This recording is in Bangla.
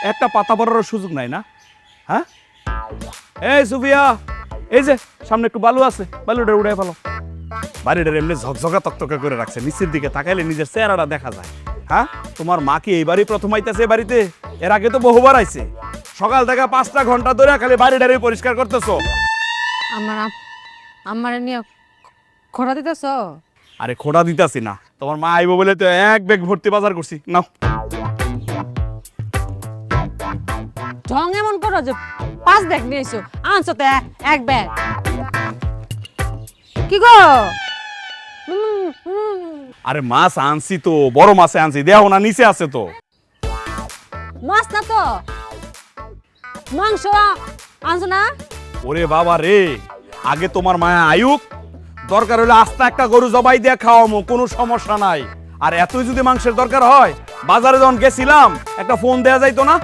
একটা পাতা পড়ার সুযোগ নাই না? হ্যাঁ, এই সুফিয়া, এই যে সামনে একটু বালু আছে, বালুটা উড়াই ফেলো। বাড়িটার এমনি ঝকঝকা তকতকা করে রাখছে, নিচের দিকে তাকাইলে নিজের চেহারাটা দেখা যায়। হ্যাঁ, তোমার মা কি এইবারই প্রথম আইতেছে বাড়িতে? এর আগে তো বহুবার আইছে। সকাল থেকে 5টা ঘন্টা ধরে খালি বাড়িটারে পরিষ্কার করতেছো। আমার নিয়ে খোঁড়া দিতেছ? আরে খোঁড়া দিতাছি না, তোমার মা আইবো বলে তো এক ব্যাগ ভর্তি বাজার করছি। নাও। ঢং এমন করো যে 5 ব্যাগ নিয়ে এসো, আনছো তো এক ব্যাগ। কি গো? আরে মাছ আনছি তো, বড় মাছে আনছি, দেখো না নিচে আছে তো। মাছ না তো, মাংস আনছো না? ওরে বাবা রে, আগে তোমার মায়া আয়ুক, দরকার হলে আস্তা একটা গরু জবাই দিয়ে খাওয়ামো, কোনো সমস্যা নাই। আর এতই যদি মাংসের দরকার হয়, বাজারে যখন গেছিলাম একটা ফোন দেয়া যাইতো না?